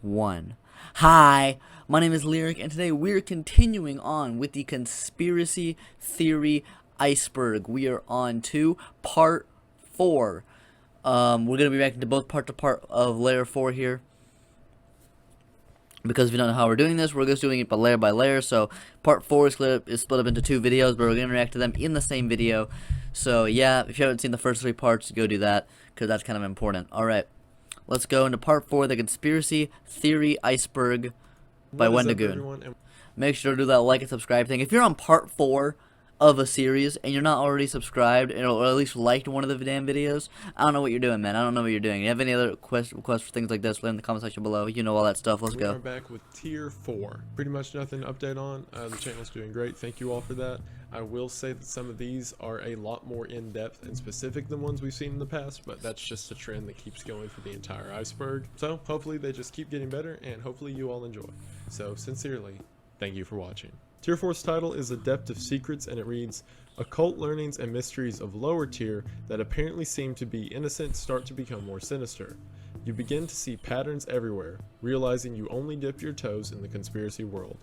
1. Hi, my name is Lyric, and today we're continuing on with the conspiracy theory iceberg. We are on to part 4. We're going to be reacting to both part of layer 4 here. Because if you don't know how we're doing this, we're just doing it by layer. So part 4 is split up into 2 videos, but we're going to react to them in the same video. So yeah, if you haven't seen the first 3 parts, go do that, because that's kind of important. Alright, let's go into part 4, the conspiracy theory iceberg by Wendigoon. Make sure to do that like and subscribe thing. If you're on part 4 of a series and you're not already subscribed or at least liked one of the damn videos, I don't know what you're doing, man. I don't know what you're doing. If you have any other requests for things like this, leave in the comment section below. You know all that stuff. Let's go. We are back with tier 4. Pretty much nothing to update on. The channel's doing great. Thank you all for that. I will say that some of these are a lot more in-depth and specific than ones we've seen in the past, but that's just a trend that keeps going for the entire iceberg. So hopefully they just keep getting better, and hopefully you all enjoy. So sincerely, thank you for watching. Tier 4's title is Adept of Secrets, and it reads, Occult learnings and mysteries of lower tier that apparently seem to be innocent start to become more sinister. You begin to see patterns everywhere, realizing you only dipped your toes in the conspiracy world.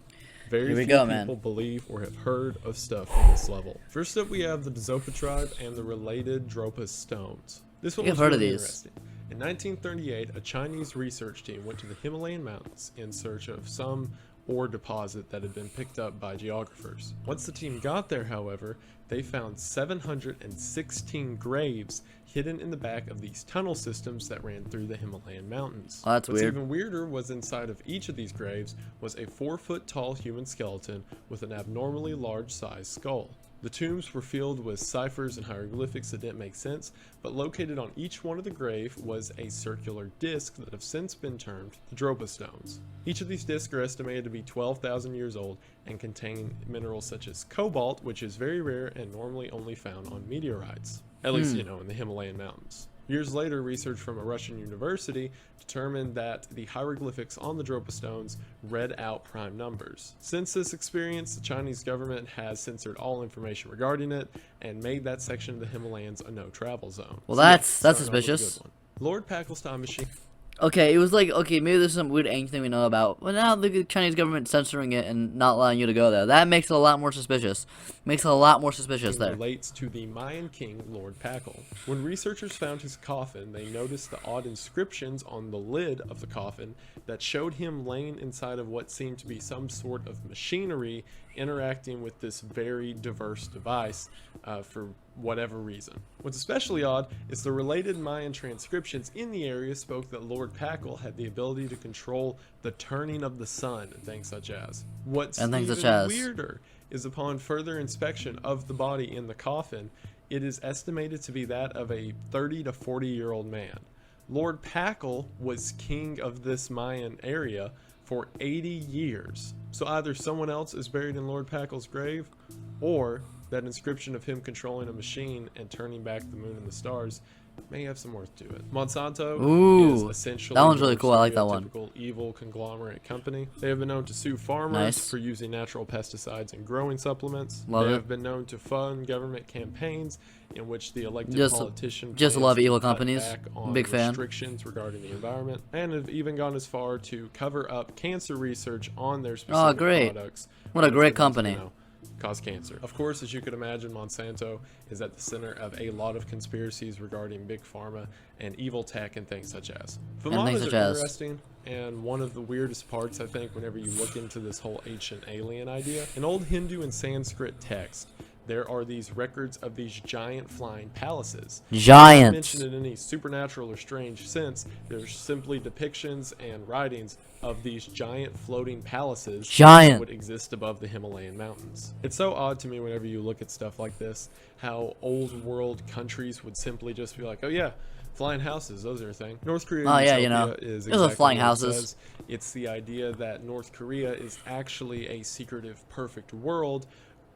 Very few people believe or have heard of stuff on this level. First up, we have the Zopa tribe and the related Dropa stones. This one was really interesting. In 1938, a Chinese research team went to the Himalayan mountains in search of some ore deposit that had been picked up by geographers. Once the team got there, however, they found 716 graves hidden in the back of these tunnel systems that ran through the Himalayan mountains. Oh, that's weird. What's even weirder was inside of each of these graves was a 4-foot tall human skeleton with an abnormally large sized skull. The tombs were filled with ciphers and hieroglyphics that didn't make sense, but located on each one of the grave was a circular disc that have since been termed the Dropa stones. Each of these discs are estimated to be 12,000 years old and contain minerals such as cobalt, which is very rare and normally only found on meteorites, at least, you know, in the Himalayan mountains. Years later, research from a Russian university determined that the hieroglyphics on the Dropa stones read out prime numbers. Since this experience, the Chinese government has censored all information regarding it and made that section of the Himalayas a no-travel zone. Well, that's suspicious. Lord Packel's time machine. Okay, it was like, okay, maybe there's some weird ancient thing we know about, but now the Chinese government censoring it and not allowing you to go there. That makes it a lot more suspicious. Makes it a lot more suspicious there. Relates to the Mayan king, Lord Packel. When researchers found his coffin, they noticed the odd inscriptions on the lid of the coffin that showed him laying inside of what seemed to be some sort of machinery interacting with this very diverse device for whatever reason. What's especially odd is the related Mayan transcriptions in the area spoke that Lord Packel had the ability to control the turning of the sun and things such as. What's even weirder is upon further inspection of the body in the coffin, it is estimated to be that of a 30 to 40-year-old man. Lord Packel was king of this Mayan area for 80 years. So either someone else is buried in Lord Packel's grave, or that inscription of him controlling a machine and turning back the moon and the stars may have some worth to it. Monsanto is essentially that one's really cool. I like that one. Typical evil conglomerate company. They have been known to sue farmers for using natural pesticides and growing supplements. They have been known to fund government campaigns in which the elected politician just love evil companies. Big fan. Restrictions regarding the environment, and have even gone as far to cover up cancer research on their specific products. What a great company. Cause cancer. Of course, as you could imagine, Monsanto is at the center of a lot of conspiracies regarding big pharma and evil tech and things such as. Famanas are interesting, and one of the weirdest parts, I think, whenever you look into this whole ancient alien idea. In old Hindu and Sanskrit text, there are these records of these giant flying palaces. Giants! Not mentioned in any supernatural or strange sense. There's simply depictions and writings of these giant floating palaces that would exist above the Himalayan mountains. It's so odd to me whenever you look at stuff like this, how old world countries would simply just be like, oh yeah, flying houses, those are a thing. North Korea is exactly flying houses. It's the idea that North Korea is actually a secretive, perfect world,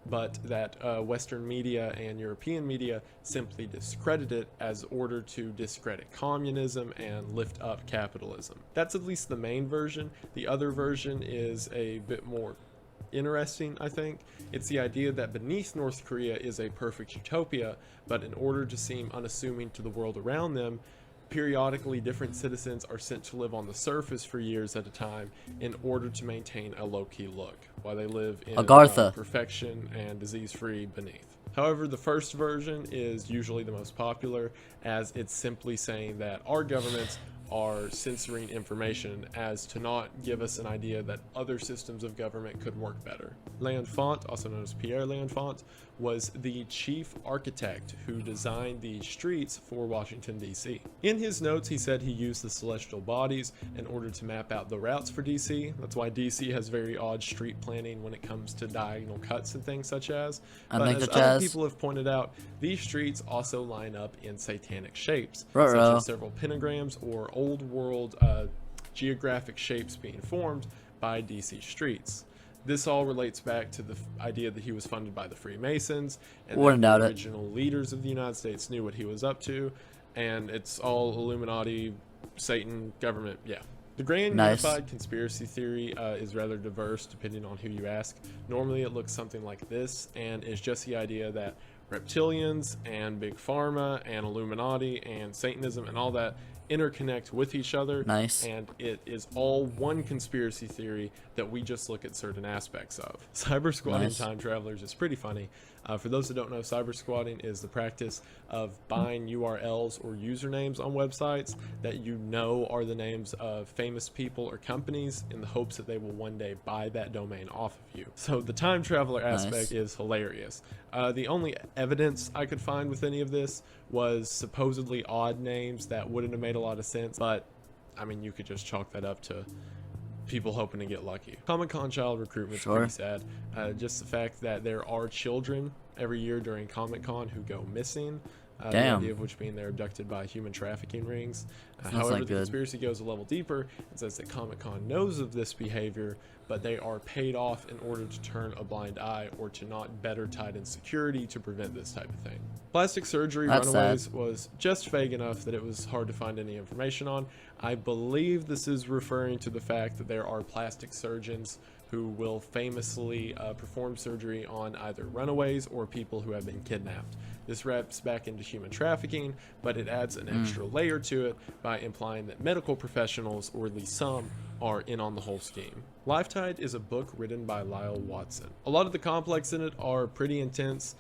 but that Western media and European media simply discredit it as order to discredit communism and lift up capitalism. That's at least the main version. The other version is a bit more interesting, I think. It's the idea that beneath North Korea is a perfect utopia, but in order to seem unassuming to the world around them, Periodically, different citizens are sent to live on the surface for years at a time in order to maintain a low-key look, while they live in Agartha. perfection and disease-free beneath. However, the first version is usually the most popular, as it's simply saying that our governments are censoring information as to not give us an idea that other systems of government could work better. L'Enfant, also known as Pierre L'Enfant, was the chief architect who designed the streets for Washington, D.C. In his notes, he said he used the celestial bodies in order to map out the routes for D.C. That's why D.C. has very odd street planning when it comes to diagonal cuts and things such as. But as other people have pointed out, these streets also line up in satanic shapes, such as several pentagrams or old world geographic shapes being formed by DC streets. This all relates back to the idea that he was funded by the Freemasons, and that the original leaders of the United States knew what he was up to, and it's all Illuminati, Satan, government, yeah. The Grand Unified Conspiracy Theory is rather diverse depending on who you ask. Normally it looks something like this, and is just the idea that reptilians and Big Pharma and Illuminati and Satanism and all that interconnect with each other, and it is all one conspiracy theory that we just look at certain aspects of. Cyber squatting time travelers is pretty funny. For those that don't know, cyber squatting is the practice of buying URLs or usernames on websites that you know are the names of famous people or companies in the hopes that they will one day buy that domain off of you. So the time traveler aspect is hilarious. The only evidence I could find with any of this was supposedly odd names that wouldn't have made a lot of sense, but I mean, you could just chalk that up to people hoping to get lucky. Comic-Con child recruitment is pretty sad. Just the fact that there are children every year during Comic-Con who go missing. The idea of which being they're abducted by human trafficking rings. However, the conspiracy goes a level deeper and says that Comic-Con knows of this behavior, but they are paid off in order to turn a blind eye or to not better tighten security to prevent this type of thing. Plastic surgery runaways was just vague enough that it was hard to find any information on. I believe this is referring to the fact that there are plastic surgeons who will famously perform surgery on either runaways or people who have been kidnapped. This wraps back into human trafficking, but it adds an extra layer to it by implying that medical professionals, or at least some, are in on the whole scheme. Lifetide is a book written by Lyle Watson. A lot of the complex in it are pretty intense.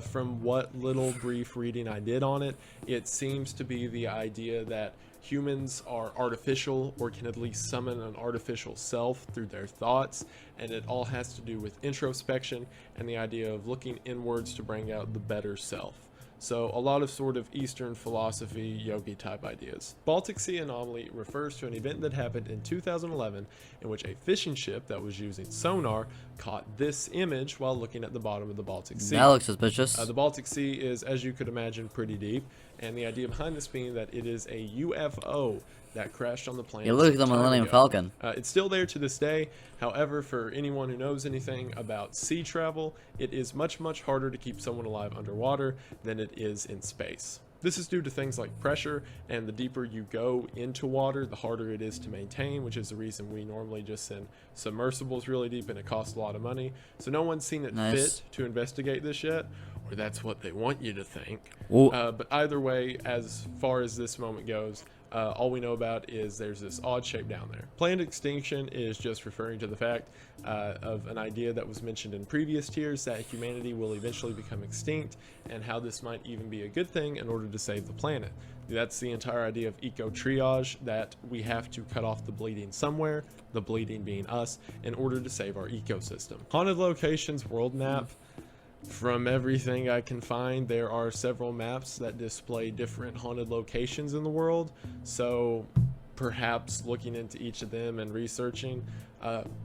From what little brief reading I did on it, it seems to be the idea that humans are artificial, or can at least summon an artificial self through their thoughts, and it all has to do with introspection and the idea of looking inwards to bring out the better self. So a lot of sort of Eastern philosophy, yogi type ideas. Baltic Sea anomaly refers to an event that happened in 2011 in which a fishing ship that was using sonar caught this image while looking at the bottom of the Baltic Sea. That looks suspicious. The Baltic Sea is, as you could imagine, pretty deep, and the idea behind this being that it is a UFO that crashed on the planet. It looks like the Millennium Falcon. It's still there to this day. However, for anyone who knows anything about sea travel, it is much, much harder to keep someone alive underwater than it is in space. This is due to things like pressure, and the deeper you go into water, the harder it is to maintain, which is the reason we normally just send submersibles really deep, and it costs a lot of money. So no one's seen it fit to investigate this yet, or that's what they want you to think. But either way, as far as this moment goes, all we know about is there's this odd shape down there. Planned extinction is just referring to the fact of an idea that was mentioned in previous tiers, that humanity will eventually become extinct, and how this might even be a good thing in order to save the planet. That's the entire idea of eco-triage, that we have to cut off the bleeding somewhere, the bleeding being us, in order to save our ecosystem. Haunted locations world map. From everything I can find, there are several maps that display different haunted locations in the world, so perhaps looking into each of them and researching.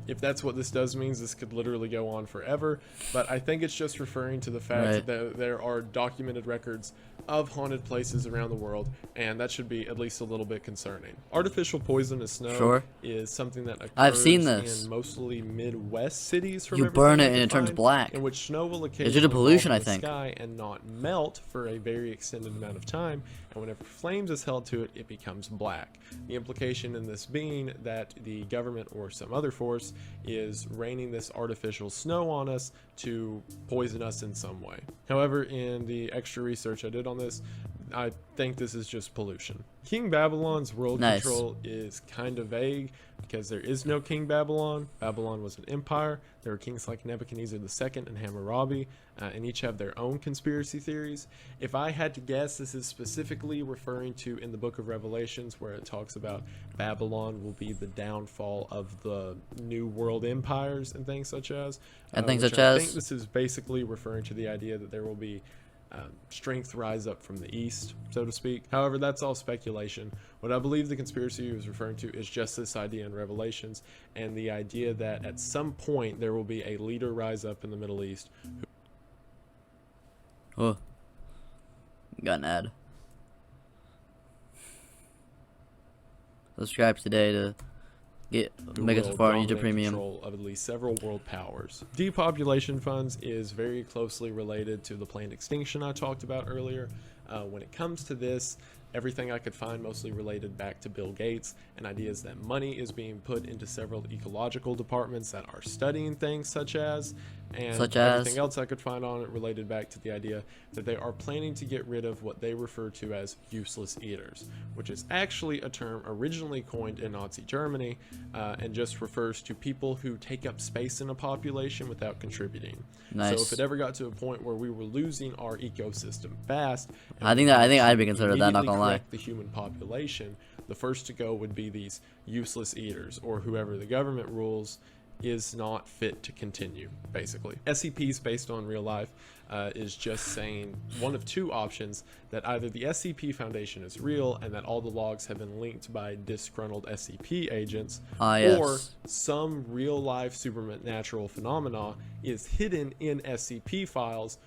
If that's what this does means, this could literally go on forever, but I think it's just referring to the fact that there are documented records of haunted places around the world, and that should be at least a little bit concerning. Artificial poisonous snow is something that occurs in mostly Midwest cities. From you burn it and it turns black. In which snow will occasionally due to pollution, fall I from the think. sky and not melt for a very extended amount of time, and whenever flames is held to it, it becomes black. The implication in this being that the government or some other force is raining this artificial snow on us to poison us in some way. However, in the extra research I did on this, I think this is just pollution. King Babylon's world Nice. control is kind of vague because there is no King Babylon. Babylon was an empire. There were kings like Nebuchadnezzar II and Hammurabi, and each have their own conspiracy theories. If I had to guess, this is specifically referring to in the book of Revelations, where it talks about Babylon will be the downfall of the new world empires and things such as. And things which such I as? think this is basically referring to the idea that there will be strength rise up from the east, so to speak. However, that's all speculation. What I believe the conspiracy was referring to is just this idea in Revelations, and the idea that at some point there will be a leader rise up in the Middle East. Oh, got an ad. Subscribe today to make us a far YouTube Premium. Control of at least several world powers. Depopulation funds is very closely related to the planned extinction I talked about earlier. When it comes to this, everything I could find mostly related back to Bill Gates and ideas that money is being put into several ecological departments that are studying things such as everything else I could find on it related back to the idea that they are planning to get rid of what they refer to as useless eaters, which is actually a term originally coined in Nazi Germany and just refers to people who take up space in a population without contributing. Nice. So if it ever got to a point where we were losing our ecosystem fast, I think I'd be considered that, not gonna lie. the human population, the first to go would be these useless eaters, or whoever the government rules is not fit to continue, basically. SCPs based on real life is just saying one of two options: that either the SCP Foundation is real and that all the logs have been linked by disgruntled SCP agents, yes. or some real life supernatural phenomena is hidden in SCP files,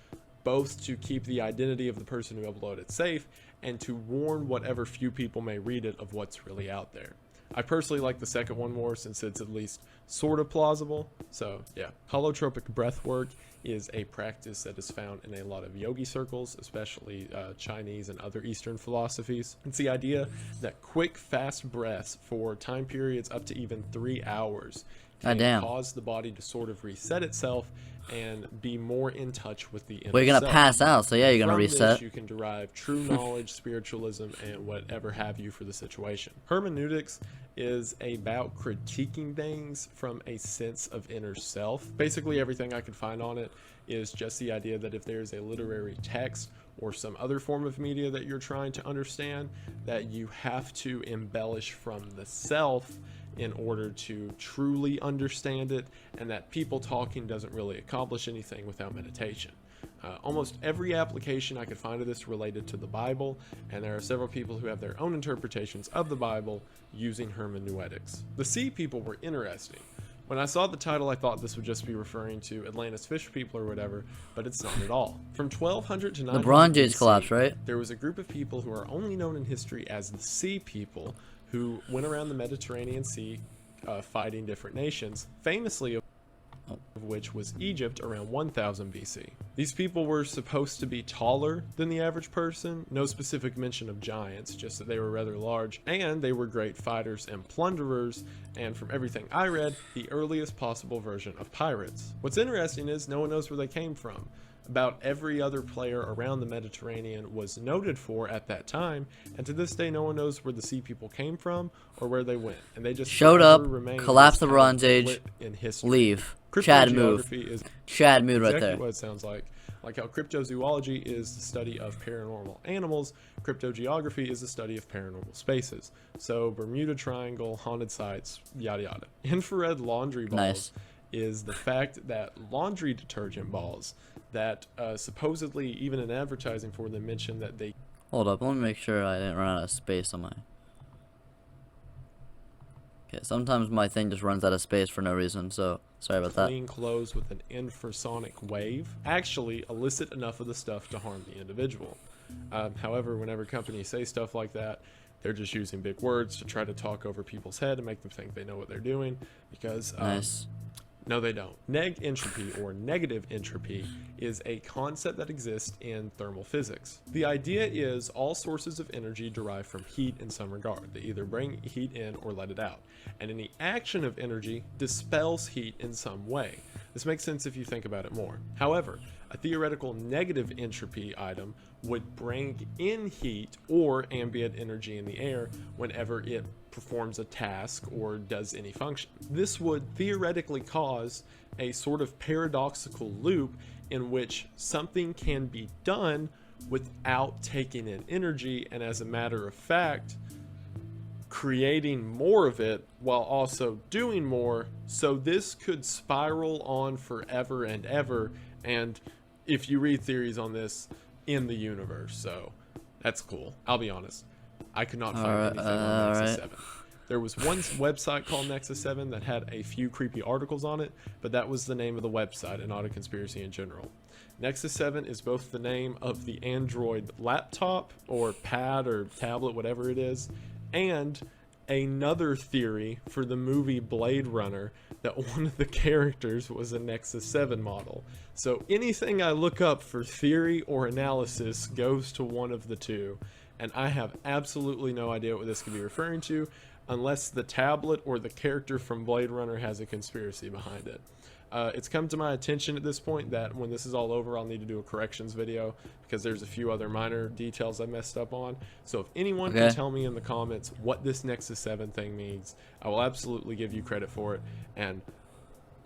both to keep the identity of the person who uploaded it safe and to warn whatever few people may read it of what's really out there. I personally like the second one more since it's at least sort of plausible. So yeah, holotropic breath work is a practice that is found in a lot of yogi circles, especially Chinese and other Eastern philosophies. It's the idea that quick, fast breaths for time periods up to even 3 hours can cause the body to sort of reset itself and be more in touch with the inner Well, you're gonna self. pass out, so yeah, you're gonna From reset. This, you can derive true knowledge, spiritualism, and whatever have you for the situation. Hermeneutics is about critiquing things from a sense of inner self. Basically, everything I could find on it is just the idea that if there's a literary text or some other form of media that you're trying to understand, that you have to embellish from the self in order to truly understand it, and that people talking doesn't really accomplish anything without meditation. Almost every application I could find of this related to the Bible, and there are several people who have their own interpretations of the Bible using hermeneutics. The sea people were interesting. When I saw the title, I thought this would just be referring to Atlantis fish people or whatever, but it's not at all. From 1200 to 900 The Bronze Age BC, collapsed, right? there was a group of people who are only known in history as the Sea People, who went around the Mediterranean Sea fighting different nations, famously of which was Egypt around 1000 BC. These people were supposed to be taller than the average person, no specific mention of giants, just that they were rather large, and they were great fighters and plunderers, and from everything I read, the earliest possible version of pirates. What's interesting is no one knows where they came from. About every other player around the Mediterranean was noted for at that time, and to this day no one knows where the sea people came from or where they went, and they just showed up, remain collapsed the this kind of Bronze Age, blip in history. leave. Chad move. Cryptogeography is Chad mood right exactly there. what it sounds like how cryptozoology is the study of paranormal animals, cryptogeography is the study of paranormal spaces. So Bermuda Triangle, haunted sites, yada yada. Infrared laundry balls is the fact that laundry detergent balls that supposedly even in advertising for them mention that they Hold up, let me make sure I didn't run out of space on my... Okay, sometimes my thing just runs out of space for no reason, so sorry about that. clean clothes with an infrasonic wave actually elicit enough of the stuff to harm the individual. However, whenever companies say stuff like that, they're just using big words to try to talk over people's head and make them think they know what they're doing, because no, they don't. Neg entropy, or negative entropy, is a concept that exists in thermal physics. The idea is all sources of energy derive from heat in some regard. They either bring heat in or let it out. And any action of energy dispels heat in some way. This makes sense if you think about it more. However, a theoretical negative entropy item would bring in heat or ambient energy in the air whenever it performs a task or does any function. This would theoretically cause a sort of paradoxical loop in which something can be done without taking in energy, and as a matter of fact, creating more of it while also doing more. So this could spiral on forever and ever, and if you read theories on this, in the universe. So that's cool. I'll be honest, I could not find anything on Nexus 7. There was one website called Nexus 7 that had a few creepy articles on it, but that was the name of the website and not a conspiracy in general. Nexus 7 is both the name of the Android laptop or pad or tablet, whatever it is, and another theory for the movie Blade Runner that one of the characters was a Nexus 7 model. So anything I look up for theory or analysis goes to one of the two, and I have absolutely no idea what this could be referring to unless the tablet or the character from Blade Runner has a conspiracy behind it. It's come to my attention at this point that when this is all over, I'll need to do a corrections video because there's a few other minor details I messed up on. So if anyone can tell me in the comments what this Nexus 7 thing means, I will absolutely give you credit for it, and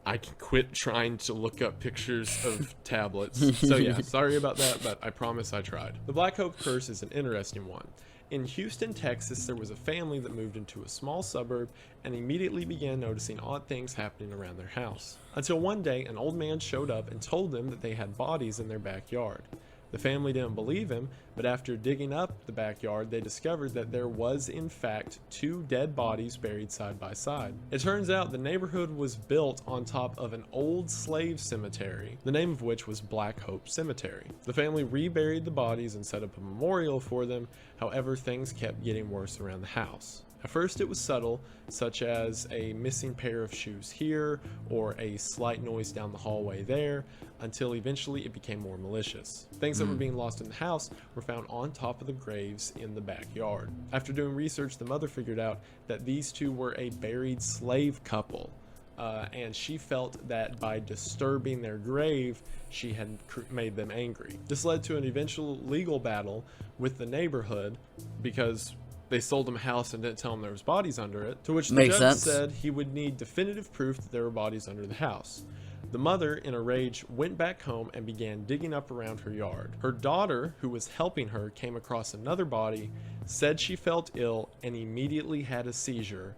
I can quit trying to look up pictures of tablets. So yeah, sorry about that, but I promise I tried. The Black Hope Curse is an interesting one. In Houston, Texas, there was a family that moved into a small suburb and immediately began noticing odd things happening around their house. Until one day, an old man showed up and told them that they had bodies in their backyard. The family didn't believe him, but after digging up the backyard, they discovered that there was in fact 2 dead bodies buried side by side. It turns out the neighborhood was built on top of an old slave cemetery, the name of which was Black Hope Cemetery. The family reburied the bodies and set up a memorial for them. However, things kept getting worse around the house. At first it was subtle, such as a missing pair of shoes here or a slight noise down the hallway there, until eventually it became more malicious. Things that were being lost in the house were found on top of the graves in the backyard. After doing research, the mother figured out that these 2 were a buried slave couple, and she felt that by disturbing their grave, she had made them angry. This led to an eventual legal battle with the neighborhood because they sold him a house and didn't tell him there was bodies under it, to which the judge said he would need definitive proof that there were bodies under the house. The mother, in a rage, went back home and began digging up around her yard. Her daughter, who was helping her, came across another body, said she felt ill, and immediately had a seizure,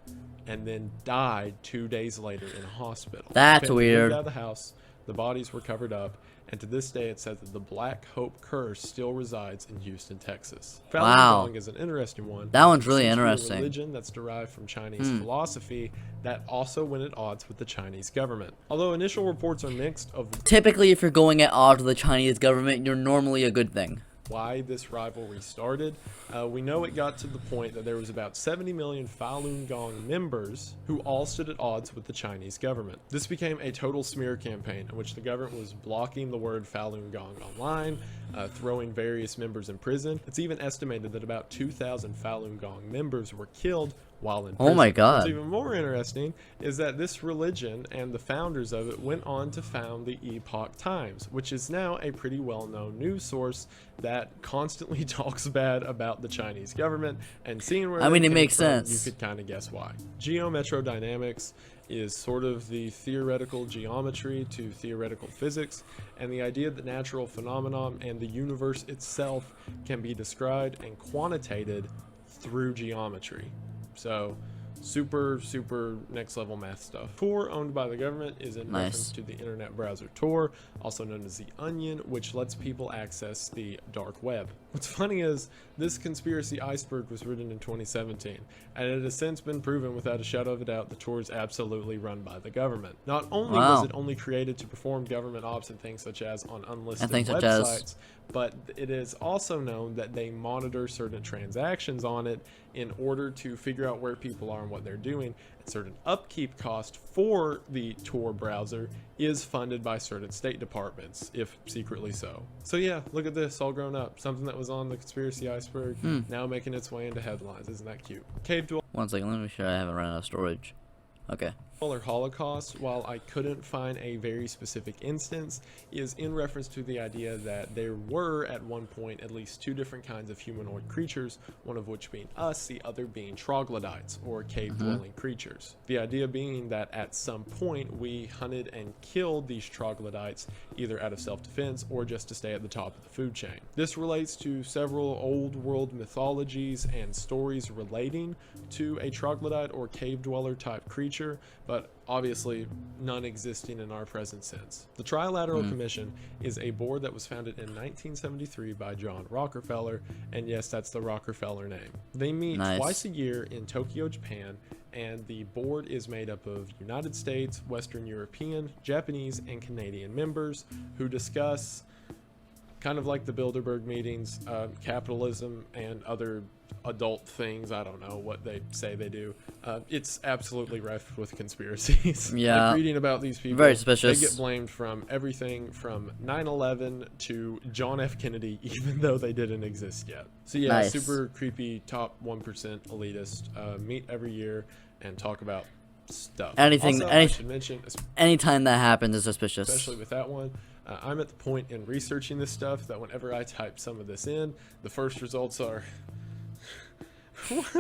and then died 2 days later in a hospital. That's weird. Moved out of the house, the bodies were covered up, and to this day it says that the Black Hope Curse still resides in Houston, Texas. Wow. Falun Gong is an interesting one. That one's really It's essentially interesting. a religion that's derived from Chinese philosophy that also went at odds with the Chinese government. Although initial reports are mixed of Typically, if you're going at odds with the Chinese government, you're normally a good thing. why this rivalry started. We know it got to the point that there was about 70 million Falun Gong members who all stood at odds with the Chinese government. This became a total smear campaign in which the government was blocking the word Falun Gong online, throwing various members in prison. It's even estimated that about 2,000 Falun Gong members were killed while in prison. Oh my God. What's even more interesting is that this religion and the founders of it went on to found the Epoch Times, which is now a pretty well-known news source that constantly talks bad about the Chinese government, and seeing where it came makes from, sense. you could kind of guess why. Geometrodynamics is sort of the theoretical geometry to theoretical physics, and the idea that natural phenomenon and the universe itself can be described and quantitated through geometry. So super next level math stuff. Tor, owned by the government, is in reference to the internet browser Tor, also known as the Onion, which lets people access the dark web. What's funny is this conspiracy iceberg was written in 2017, and it has since been proven without a shadow of a doubt that Tor is absolutely run by the government. Not only was it only created to perform government ops and things such as on unlisted websites, but it is also known that they monitor certain transactions on it in order to figure out where people are and what they're doing. And certain upkeep cost for the Tor browser is funded by certain state departments, if secretly so. So yeah, look at this, all grown up. Something that was on the conspiracy iceberg, now making its way into headlines. Isn't that cute? Cave dwellers. One second, let me make sure I haven't run out of storage. Okay. Or Holocaust, while I couldn't find a very specific instance, is in reference to the idea that there were at one point at least two different kinds of humanoid creatures, one of which being us, the other being troglodytes, or cave-dwelling creatures. The idea being that at some point we hunted and killed these troglodytes either out of self-defense or just to stay at the top of the food chain. This relates to several old world mythologies and stories relating to a troglodyte or cave dweller type creature, but obviously none existing in our present sense. The Trilateral Commission is a board that was founded in 1973 by John Rockefeller, and yes, that's the Rockefeller name. They meet twice a year in Tokyo, Japan, and the board is made up of United States, Western European, Japanese, and Canadian members who discuss, kind of like the Bilderberg meetings, capitalism and other adult things. I don't know what they say they do. It's absolutely rife with conspiracies. Yeah. Like reading about these people, Very suspicious. they get blamed from everything from 9/11 to John F. Kennedy, even though they didn't exist yet. So yeah, Nice. super creepy, top 1% elitist. Meet every year and talk about stuff. Anything, Also, I should mention, anytime that happens is suspicious. especially with that one, I'm at the point in researching this stuff that whenever I type some of this in, the first results are what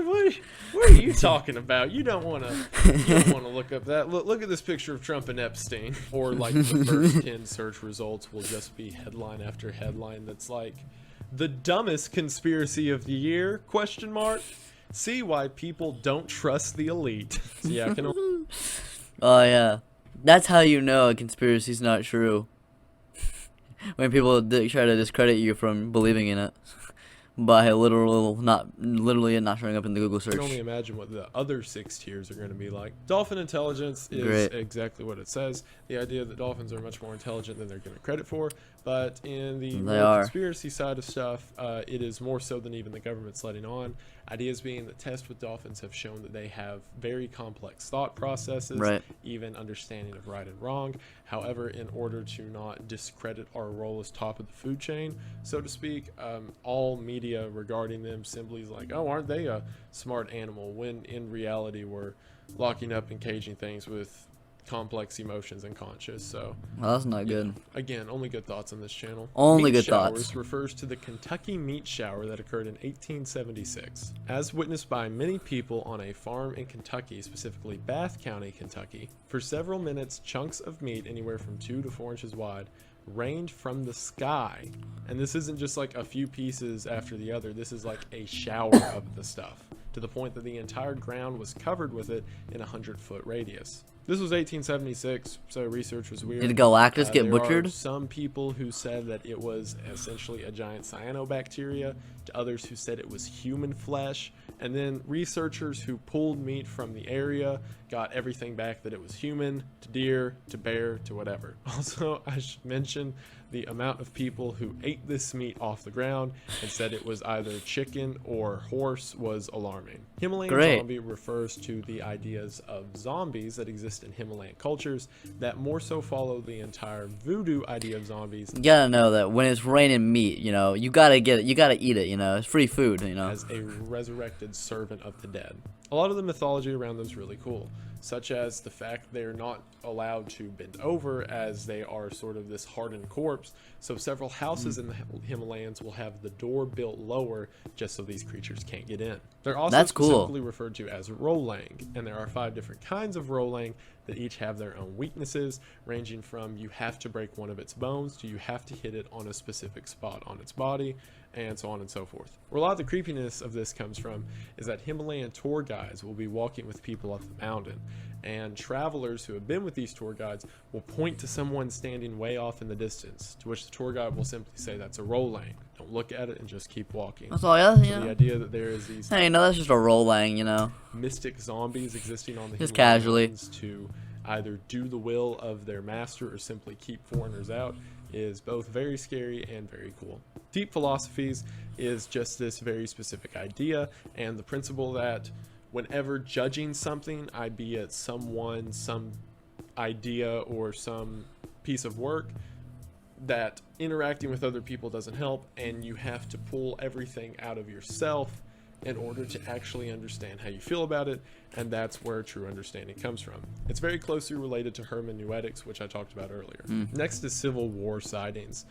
are you talking about? You don't want to look up that. Look at this picture of Trump and Epstein. Or like the first 10 search results will just be headline after headline that's like, the dumbest conspiracy of the year, question mark. See why people don't trust the elite. So yeah, I can Oh yeah, that's how you know a conspiracy's not true. When people try to discredit you from believing in it by literally it not showing up in the Google I search. can only imagine what the other 6 tiers are going to be like. Dolphin intelligence is Great. exactly what it says. The idea that dolphins are much more intelligent than they're given credit for. But in the They more are. conspiracy side of stuff, it is more so than even the government's letting on. Ideas being that tests with dolphins have shown that they have very complex thought processes, Right. even understanding of right and wrong. However, in order to not discredit our role as top of the food chain, so to speak, all media regarding them simply is like, oh, aren't they a smart animal? When in reality, we're locking up and caging things with complex emotions and conscious. So Well, that's not good. again, only good thoughts on this channel. Only Meat good showers thoughts. refers to the Kentucky meat shower that occurred in 1876. As witnessed by many people on a farm in Kentucky, specifically Bath County, Kentucky, for several minutes, chunks of meat anywhere from 2 to 4 inches wide rained from the sky. And this isn't just like a few pieces after the other. This is like a shower of the stuff, to the point that the entire ground was covered with it in a 100-foot radius. This was 1876, so research was weird. Did Galactus get There butchered? are some people who said that it was essentially a giant cyanobacteria, to others who said it was human flesh, and then researchers who pulled meat from the area got everything back that it was human, to deer, to bear, to whatever. Also, I should mention the amount of people who ate this meat off the ground and said it was either chicken or horse was alarming. Himalayan Great. zombie refers to the ideas of zombies that exist in Himalayan cultures that more so follow the entire voodoo idea of zombies You gotta know that when it's raining meat, you know, you gotta eat it, you know, it's free food, you know. as a resurrected servant of the dead. A lot of the mythology around them is really cool, such as the fact they're not allowed to bend over as they are sort of this hardened corpse. So several houses in the Himalayas will have the door built lower just so these creatures can't get in. They're also That's cool. specifically referred to as rolang, and there are 5 different kinds of rolang that each have their own weaknesses, ranging from you have to break one of its bones to you have to hit it on a specific spot on its body, and so on and so forth. Where a lot of the creepiness of this comes from is that Himalayan tour guides will be walking with people up the mountain, and travelers who have been with these tour guides will point to someone standing way off in the distance, to which the tour guide will simply say that's a rolang. Don't look at it and just keep walking. That's all, yeah, So yeah. the idea that there is these Hey, no, that's just a rolang, you know. mystic zombies existing on the Just Himalayas casually. to either do the will of their master or simply keep foreigners out is both very scary and very cool. Deep philosophies is just this very specific idea and the principle that whenever judging something, be it someone, some idea, or some piece of work, that interacting with other people doesn't help and you have to pull everything out of yourself in order to actually understand how you feel about it, and that's where true understanding comes from. It's very closely related to hermeneutics, which I talked about earlier. Next is Civil War sightings.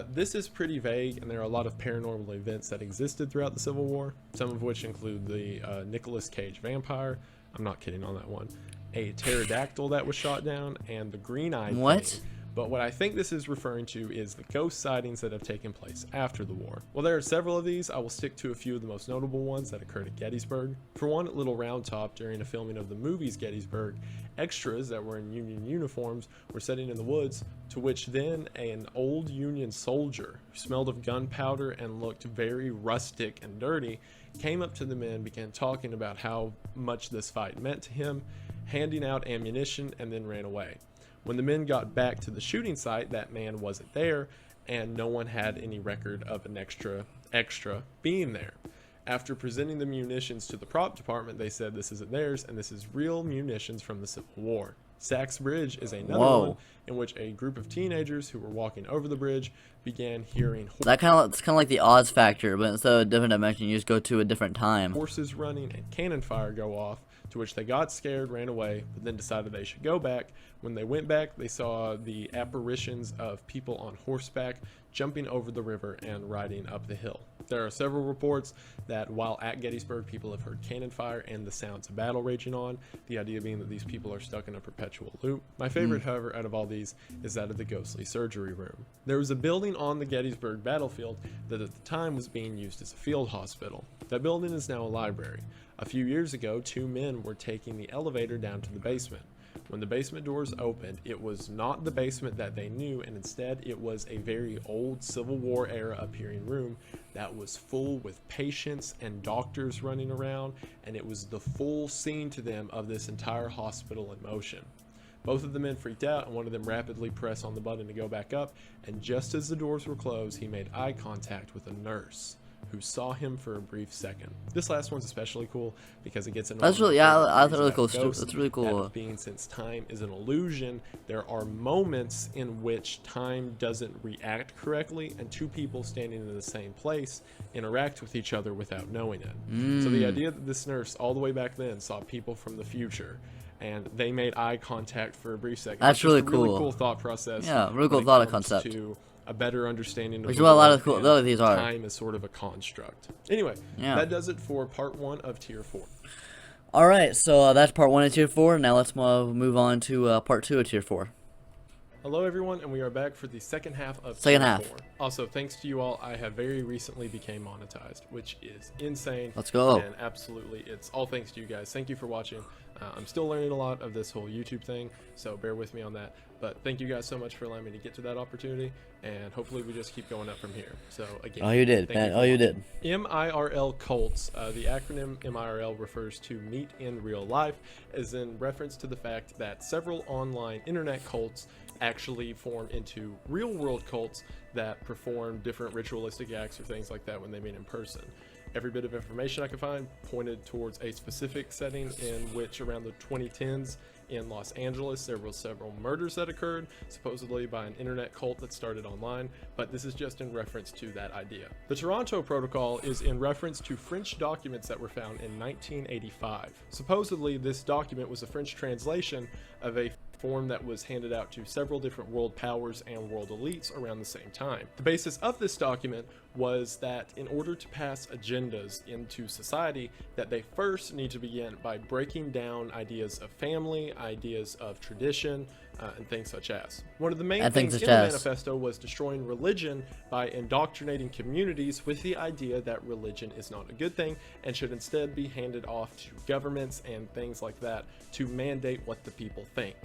This is pretty vague, and there are a lot of paranormal events that existed throughout the Civil War, some of which include the Nicolas Cage vampire. I'm not kidding on that one. A pterodactyl that was shot down, and the green-eyed thing. But what I think this is referring to is the ghost sightings that have taken place after the war. While there are several of these, I will stick to a few of the most notable ones that occurred at Gettysburg. For one, at Little Round Top, during a filming of the movies Gettysburg, extras that were in Union uniforms were sitting in the woods, to which then an old Union soldier who smelled of gunpowder and looked very rustic and dirty came up to the men, began talking about how much this fight meant to him, handing out ammunition, and then ran away. When the men got back to the shooting site, that man wasn't there, and no one had any record of an extra being there. After presenting the munitions to the prop department, they said this isn't theirs, and this is real munitions from the Civil War. Sachs Bridge is another one in which a group of teenagers who were walking over the bridge began hearing it's kind of like the Oz factor, but instead of a different dimension, you just go to a different time. Horses running and cannon fire go off, to which they got scared, ran away, but then decided they should go back. When they went back, they saw the apparitions of people on horseback jumping over the river and riding up the hill. There are several reports that while at Gettysburg, people have heard cannon fire and the sounds of battle raging on, the idea being that these people are stuck in a perpetual loop. My favorite, however, out of all these is that of the ghostly surgery room. There was a building on the Gettysburg battlefield that at the time was being used as a field hospital. That building is now a library. A few years ago, two men were taking the elevator down to the basement. When the basement doors opened, it was not the basement that they knew, and instead it was a very old Civil War era appearing room that was full with patients and doctors running around, and it was the full scene to them of this entire hospital in motion. Both of the men freaked out, and one of them rapidly pressed on the button to go back up, and just as the doors were closed, he made eye contact with a nurse who saw him for a brief second. This last one's especially cool because it gets into that's really that's really cool. That's really cool. Being since time is an illusion, there are moments in which time doesn't react correctly, and two people standing in the same place interact with each other without knowing it. So the idea that this nurse all the way back then saw people from the future and they made eye contact for a brief second. That's really cool. Really cool thought process. Yeah, really cool thought concept. To a better understanding of which is what a lot of these are. Time is sort of a construct. Anyway, that does it for part 1 of tier 4. All right, so that's part 1 of tier 4. Now let's move on to part 2 of tier 4. Hello everyone, and we are back for the second half of tier 4. Also, thanks to you all, I have very recently became monetized, which is insane. Let's go. And absolutely, it's all thanks to you guys. Thank you for watching. I'm still learning a lot of this whole YouTube thing, so bear with me on that. But thank you guys so much for allowing me to get to that opportunity, and hopefully we just keep going up from here. So again, you did, man. You did. MIRL cults. The acronym MIRL refers to meet in real life, as in reference to the fact that several online internet cults actually form into real-world cults that perform different ritualistic acts or things like that when they meet in person. Every bit of information I could find pointed towards a specific setting in which around the 2010s in Los Angeles there were several murders that occurred, supposedly by an internet cult that started online, but this is just in reference to that idea. The Toronto Protocol is in reference to French documents that were found in 1985. Supposedly this document was a French translation of a form that was handed out to several different world powers and world elites around the same time. The basis of this document was that in order to pass agendas into society, that they first need to begin by breaking down ideas of family, ideas of tradition, and things such as. One of the main things in the manifesto was destroying religion by indoctrinating communities with the idea that religion is not a good thing and should instead be handed off to governments and things like that to mandate what the people think.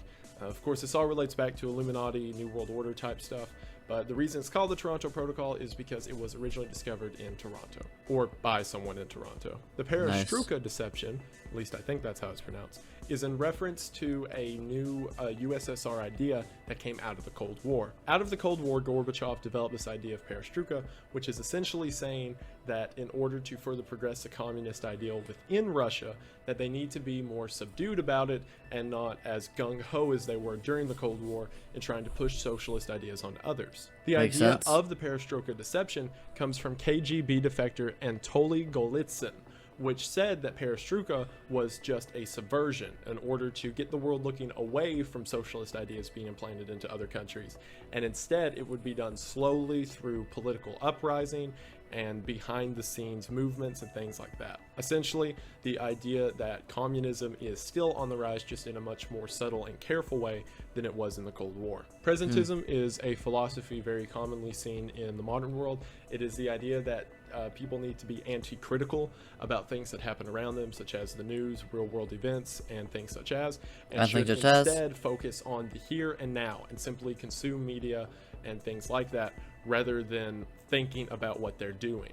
Of course, this all relates back to Illuminati, New World Order type stuff, but the reason it's called the Toronto Protocol is because it was originally discovered in Toronto, or by someone in Toronto. The Perestroika deception, at least I think that's how it's pronounced, is in reference to a new USSR idea that came out of the Cold War. Out of the Cold War, Gorbachev developed this idea of Perestroika, which is essentially saying that in order to further progress the communist ideal within Russia, that they need to be more subdued about it and not as gung-ho as they were during the Cold War in trying to push socialist ideas onto others. The idea of the Perestroika deception comes from KGB defector Anatoly Golitsyn, which said that perestroika was just a subversion in order to get the world looking away from socialist ideas being implanted into other countries. And instead, it would be done slowly through political uprising and behind the scenes movements and things like that. Essentially, the idea that communism is still on the rise, just in a much more subtle and careful way than it was in the Cold War. Presentism is a philosophy very commonly seen in the modern world. It is the idea that people need to be anti-critical about things that happen around them, such as the news, real-world events, and things such as, and should instead focus on the here and now and simply consume media and things like that, rather than thinking about what they're doing.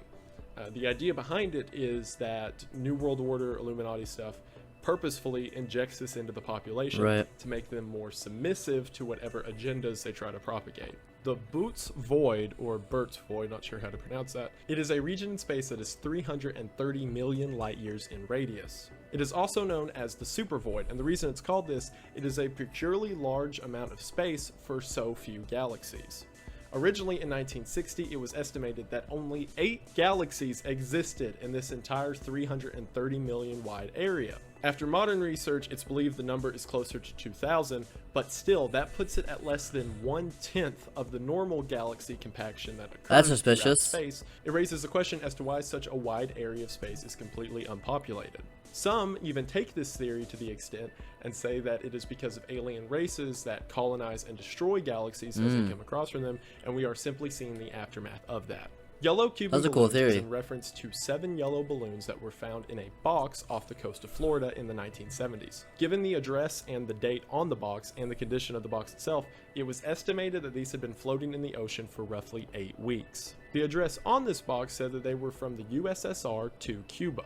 The idea behind it is that New World Order, Illuminati stuff, purposefully injects this into the population to make them more submissive to whatever agendas they try to propagate. The Boots Void, or Burt's Void, not sure how to pronounce that, it is a region in space that is 330 million light years in radius. It is also known as the Super Void, and the reason it's called this, it is a peculiarly large amount of space for so few galaxies. Originally in 1960, it was estimated that only 8 galaxies existed in this entire 330 million wide area. After modern research, it's believed the number is closer to 2,000, but still, that puts it at less than 1/10 of the normal galaxy compaction that occurs. That's suspicious. Space. It raises the question as to why such a wide area of space is completely unpopulated. Some even take this theory to the extent and say that it is because of alien races that colonize and destroy galaxies as they come across from them, and we are simply seeing the aftermath of that. Yellow Cuban balloons is in reference to 7 yellow balloons that were found in a box off the coast of Florida in the 1970s. Given the address and the date on the box and the condition of the box itself, it was estimated that these had been floating in the ocean for roughly 8 weeks. The address on this box said that they were from the USSR to Cuba.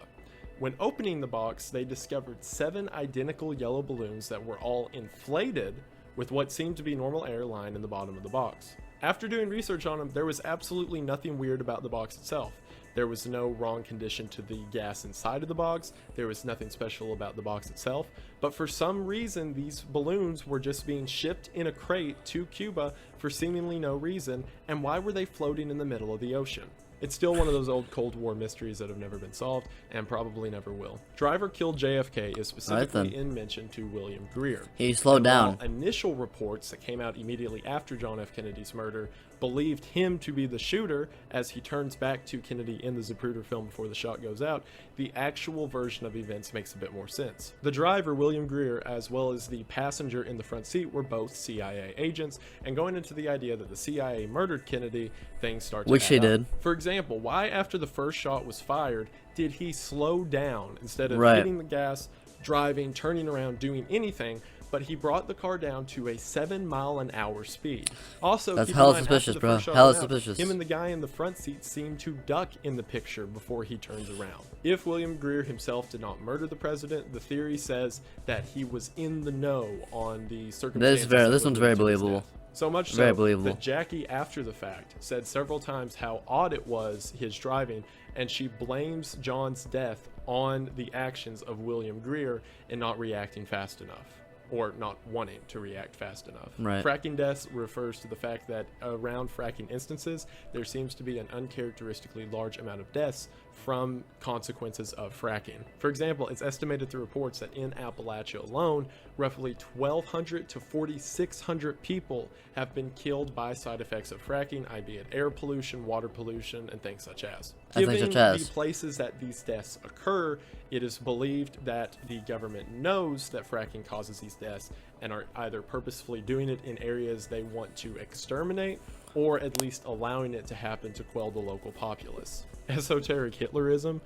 When opening the box, they discovered 7 identical yellow balloons that were all inflated with what seemed to be normal air lined in the bottom of the box. After doing research on them, there was absolutely nothing weird about the box itself. There was no wrong condition to the gas inside of the box, there was nothing special about the box itself, but for some reason these balloons were just being shipped in a crate to Cuba for seemingly no reason, and why were they floating in the middle of the ocean? It's still one of those old Cold War mysteries that have never been solved, and probably never will. Driver killed JFK is specifically in mention to William Greer. He slowed down. Initial reports that came out immediately after John F. Kennedy's murder believed him to be the shooter as he turns back to Kennedy in the Zapruder film before the shot goes out. The actual version of events makes a bit more sense. The driver, William Greer, as well as the passenger in the front seat were both CIA agents, and going into the idea that the CIA murdered Kennedy, things start to add up. Did. For example, why after the first shot was fired did he slow down instead of hitting the gas, driving, turning around, doing anything? But he brought the car down to a 7-mile-an-hour speed. Also, that's hella suspicious, bro. Hella suspicious. Him and the guy in the front seat seemed to duck in the picture before he turns around. If William Greer himself did not murder the president, the theory says that he was in the know on the circumstances. This one's very believable. So much so that Jackie, after the fact, said several times how odd it was, his driving, and she blames John's death on the actions of William Greer and not reacting fast enough, or not wanting to react fast enough. Fracking deaths refers to the fact that around fracking instances, there seems to be an uncharacteristically large amount of deaths from consequences of fracking. For example, it's estimated through reports that in Appalachia alone, roughly 1,200 to 4,600 people have been killed by side effects of fracking, i.e. air pollution, water pollution, and things such as. Given the places that these deaths occur, it is believed that the government knows that fracking causes these deaths and are either purposefully doing it in areas they want to exterminate, or at least allowing it to happen to quell the local populace. Esoteric Hitlerism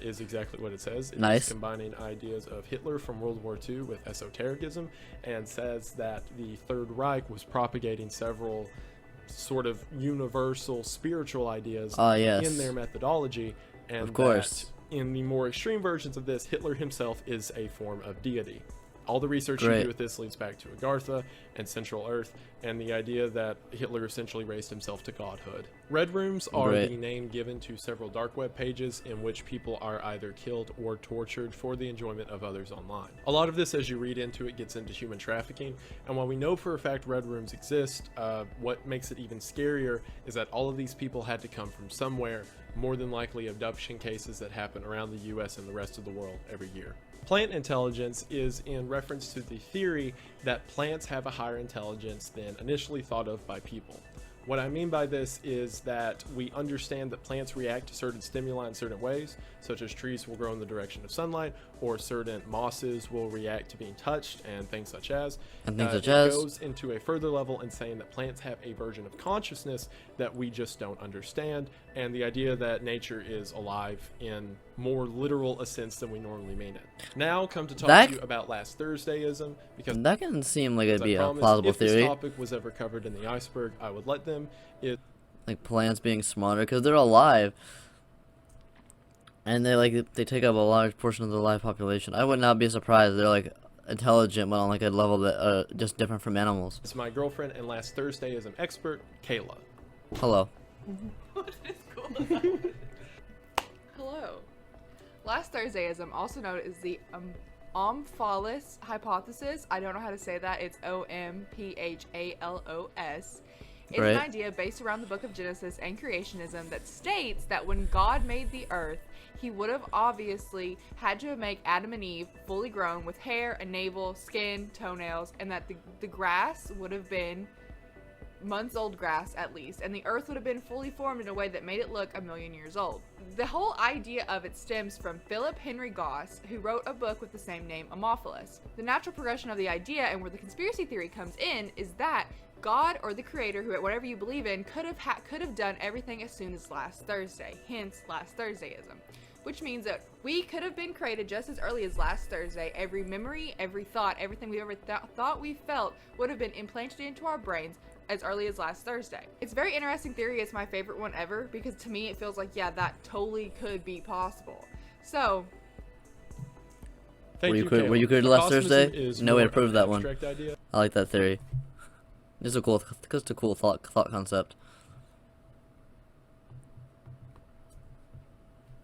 is exactly what it says. It is combining ideas of Hitler from World War II with esotericism, and says that the Third Reich was propagating several sort of universal spiritual ideas in their methodology, and that in the more extreme versions of this, Hitler himself is a form of deity. All the research you do with this leads back to Agartha and Central Earth, and the idea that Hitler essentially raised himself to godhood. Red rooms are the name given to several dark web pages in which people are either killed or tortured for the enjoyment of others online. A lot of this, as you read into it, gets into human trafficking, and while we know for a fact red rooms exist, what makes it even scarier is that all of these people had to come from somewhere, more than likely abduction cases that happen around the US and the rest of the world every year. Plant intelligence is in reference to the theory that plants have a higher intelligence than initially thought of by people. What I mean by this is that we understand that plants react to certain stimuli in certain ways, such as trees will grow in the direction of sunlight, or certain mosses will react to being touched, and things such as. And things such it as. goes into a further level in saying that plants have a version of consciousness that we just don't understand, and the idea that nature is alive in more literal a sense than we normally mean it. Now come to talk to you about last Thursdayism, because that can seem like it'd be a promised, plausible if theory. this topic was ever covered in the iceberg, I would let them. Like plants being smarter because they're alive, and they take up a large portion of the live population. I would not be surprised they're like intelligent, but on like a level that just different from animals. It's my girlfriend and last Thursdayism expert, Kayla. Hello. What is cool about it? Hello. Last Thursdayism, also known as the Omphalos hypothesis. I don't know how to say that. It's Omphalos. It's an idea based around the book of Genesis and creationism that states that when God made the earth, he would have obviously had to make Adam and Eve fully grown with hair, a navel, skin, toenails, and that the grass would have been months old grass at least, and the earth would have been fully formed in a way that made it look 1,000,000 years old. The whole idea of it stems from Philip Henry Goss, who wrote a book with the same name, Omphalos. The natural progression of the idea, and where the conspiracy theory comes in, is that God or the creator, whatever you believe in, could have done everything as soon as last Thursday, hence last Thursdayism. Which means that we could have been created just as early as last Thursday. Every memory, every thought, everything we ever thought we felt would have been implanted into our brains as early as last Thursday. It's a very interesting theory. It's my favorite one ever because to me it feels like, yeah, that totally could be possible. So Thank you, were you created last Thursday? No way to prove that one. Idea. I like that theory. It's a cool thought concept.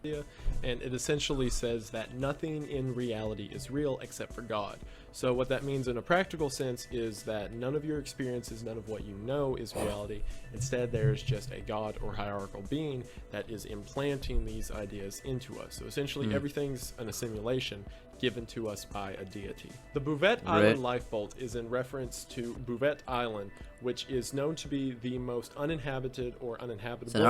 And it essentially says that nothing in reality is real except for God. So what that means in a practical sense is that none of your experiences, none of what you know is reality. Instead, there's just a God or hierarchical being that is implanting these ideas into us. So essentially everything's in a simulation given to us by a deity. The Bouvet Island lifeboat is in reference to Bouvet Island, which is known to be the most uninhabited or uninhabitable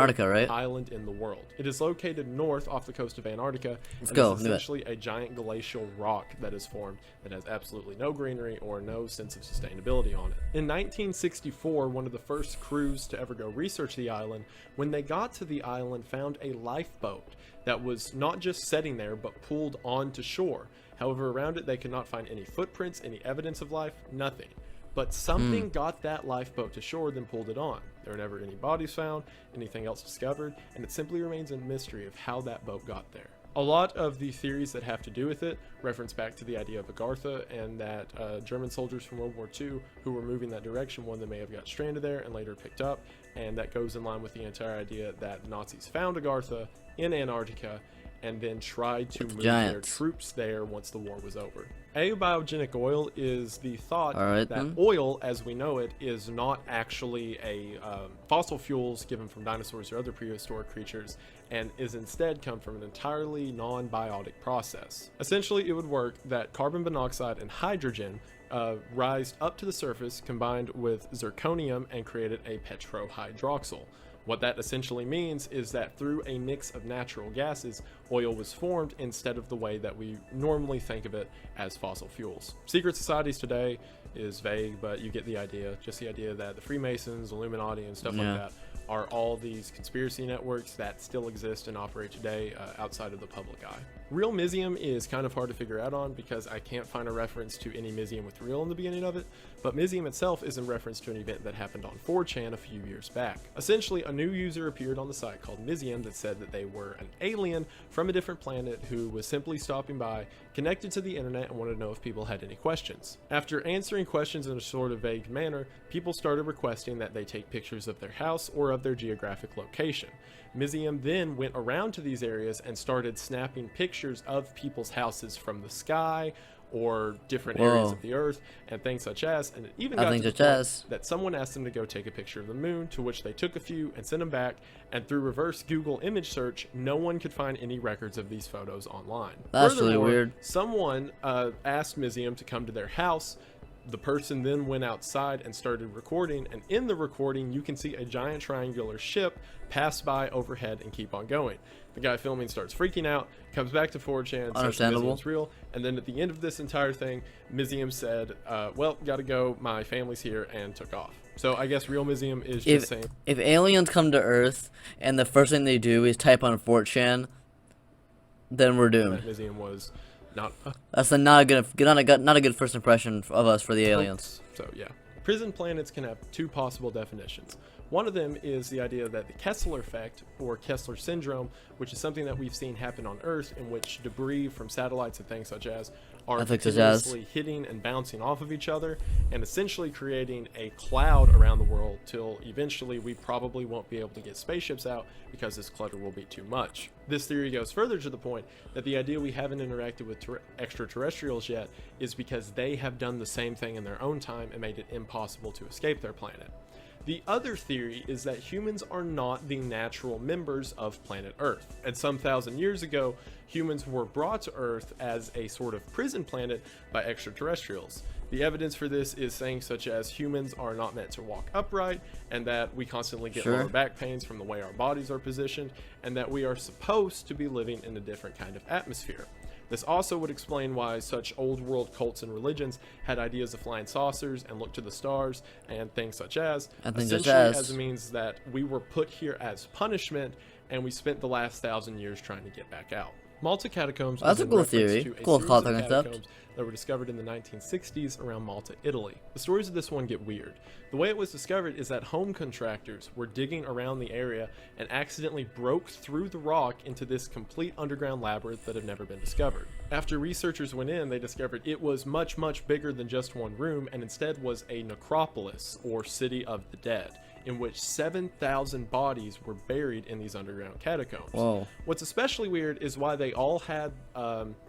island in the world. It is located north off the coast of Antarctica and is essentially a giant glacial rock that is formed that has absolutely no greenery or no sense of sustainability on it. In 1964, one of the first crews to ever go research the island, when they got to the island, found a lifeboat that was not just sitting there but pulled onto shore. However, around it they could not find any footprints, any evidence of life, nothing. But something got that lifeboat to shore, then pulled it on. There were never any bodies found, anything else discovered, and it simply remains a mystery of how that boat got there. A lot of the theories that have to do with it reference back to the idea of Agartha, and that German soldiers from World War II who were moving that direction, one of them may have got stranded there and later picked up, and that goes in line with the entire idea that the Nazis found Agartha in Antarctica and then tried to move their troops there once the war was over. Abiogenic oil is the thought that oil, as we know it, is not actually a fossil fuels given from dinosaurs or other prehistoric creatures, and is instead come from an entirely non-biotic process. Essentially, it would work that carbon monoxide and hydrogen rised up to the surface, combined with zirconium, and created a petrohydroxyl. What that essentially means is that through a mix of natural gases, oil was formed instead of the way that we normally think of it as fossil fuels. Secret societies today is vague, but you get the idea. Just the idea that the Freemasons, Illuminati, and stuff like that are all these conspiracy networks that still exist and operate today outside of the public eye. Real Mysium is kind of hard to figure out on because I can't find a reference to any Mysium with real in the beginning of it, but Mysium itself is in reference to an event that happened on 4chan a few years back. Essentially, a new user appeared on the site called Mysium that said that they were an alien from a different planet who was simply stopping by, connected to the internet, and wanted to know if people had any questions. After answering questions in a sort of vague manner, people started requesting that they take pictures of their house or of their geographic location. Mysium then went around to these areas and started snapping pictures of people's houses from the sky or different Whoa. areas of the Earth and things such as, and it even got to the such as. point that someone asked them to go take a picture of the moon, to which they took a few and sent them back, and through reverse Google image search, no one could find any records of these photos online. That's really Furthermore, weird. Someone asked Museum to come to their house. The person then went outside and started recording, and in the recording you can see a giant triangular ship pass by overhead and keep on going. The guy filming starts freaking out, comes back to 4chan, says the Understandable. museum's real, and then at the end of this entire thing, Museum said, well, gotta go, my family's here, and took off. So I guess Real Museum is just saying, If aliens come to Earth and the first thing they do is type on 4chan, then we're doomed. that museum was not That's not a good first impression of us for the aliens. So yeah, prison planets can have two possible definitions. One of them is the idea that the Kessler effect, or Kessler syndrome, which is something that we've seen happen on Earth, in which debris from satellites and things such as are continuously hitting and bouncing off of each other, and essentially creating a cloud around the world till eventually we probably won't be able to get spaceships out because this clutter will be too much. This theory goes further to the point that the idea we haven't interacted with extraterrestrials yet is because they have done the same thing in their own time and made it impossible to escape their planet. The other theory is that humans are not the natural members of planet Earth, and some thousand years ago, humans were brought to Earth as a sort of prison planet by extraterrestrials. The evidence for this is things such as humans are not meant to walk upright, and that we constantly get lower back pains from the way our bodies are positioned, and that we are supposed to be living in a different kind of atmosphere. This also would explain why such old world cults and religions had ideas of flying saucers and look to the stars and things such as, essentially as a means that we were put here as punishment and we spent the last 1,000 years trying to get back out. Malta Catacombs That's a cool theory. Cool concept. That were discovered in the 1960s around Malta, Italy. The stories of this one get weird. The way it was discovered is that home contractors were digging around the area and accidentally broke through the rock into this complete underground labyrinth that had never been discovered. After researchers went in, they discovered it was much, much bigger than just one room, and instead was a necropolis, or city of the dead, in which 7,000 bodies were buried in these underground catacombs. Whoa. What's especially weird is why they all had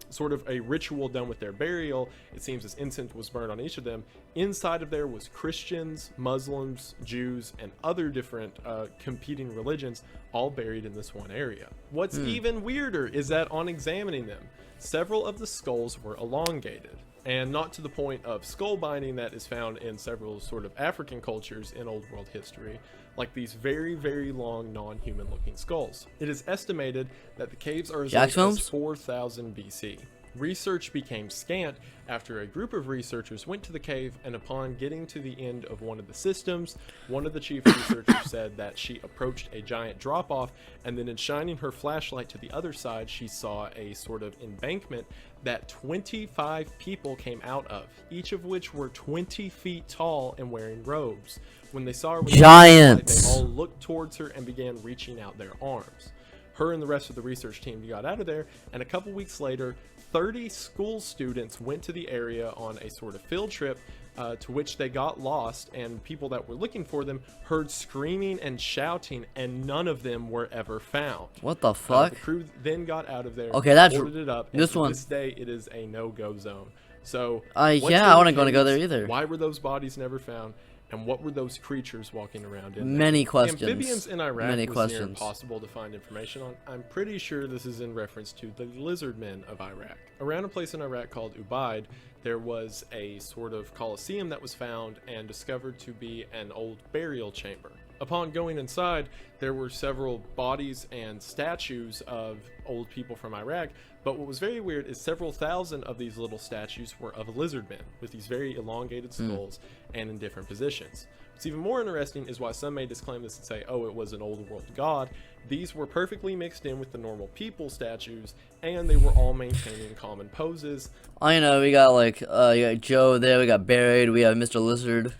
sort of a ritual done with their burial. It seems as incense was burned on each of them. Inside of there was Christians, Muslims, Jews, and other different competing religions, all buried in this one area. What's even weirder is that on examining them, several of the skulls were elongated. And not to the point of skull binding that is found in several sort of African cultures in old world history, like these very, very long non-human looking skulls. It is estimated that the caves are as old as 4,000 BC. Research became scant after a group of researchers went to the cave, and upon getting to the end of one of the systems, one of the chief researchers said that she approached a giant drop-off, and then in shining her flashlight to the other side, she saw a sort of embankment that 25 people came out of, each of which were 20 feet tall and wearing robes. When they saw her with giants, they all looked towards her and began reaching out their arms. Her and the rest of the research team got out of there, and a couple weeks later, 30 school students went to the area on a sort of field trip, to which they got lost, and people that were looking for them heard screaming and shouting, and none of them were ever found. What the fuck? The crew then got out of there, okay, that's boarded it up, and to this day it is a no-go zone. So yeah, I wasn't going to go there either. Why were those bodies never found? And what were those creatures walking around in there? Many questions. Amphibians in Iraq was near impossible to find information on. I'm pretty sure this is in reference to the lizard men of Iraq. Around a place in Iraq called Ubaid, there was a sort of coliseum that was found and discovered to be an old burial chamber. Upon going inside, there were several bodies and statues of old people from Iraq, but what was very weird is several thousand of these little statues were of lizard men with these very elongated skulls and in different positions. What's even more interesting is why some may disclaim this and say, oh, it was an old world god. These were perfectly mixed in with the normal people statues, and they were all maintaining common poses. I know, we got like, you got Joe there, we got buried, we have Mr. Lizard.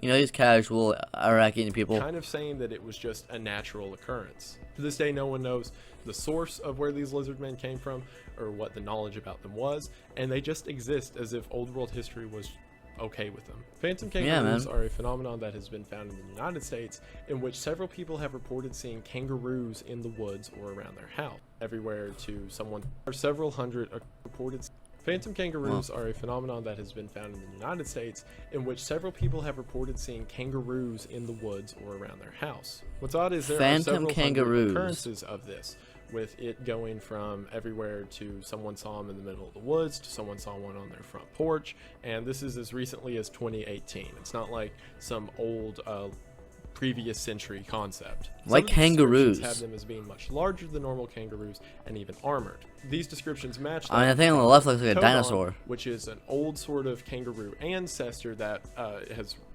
You know, these casual Iraqi people. Kind of saying that it was just a natural occurrence. To this day, no one knows the source of where these lizard men came from or what the knowledge about them was, and they just exist as if old world history was okay with them. Phantom kangaroos are a phenomenon that has been found in the United States, in which several people have reported seeing kangaroos in the woods or around their house. Everywhere to someone, or several hundred reported Phantom kangaroos are a phenomenon that has been found in the United States, in which several people have reported seeing kangaroos in the woods or around their house. What's odd is there are several hundred occurrences of this, with it going from everywhere to someone saw them in the middle of the woods to someone saw one on their front porch, and this is as recently as 2018. It's not like some old previous century concept. Like kangaroos. Have them as being much larger than normal kangaroos and even armored. These descriptions match that. I mean, I think on the left looks like a dinosaur, which is an old sort of kangaroo ancestor that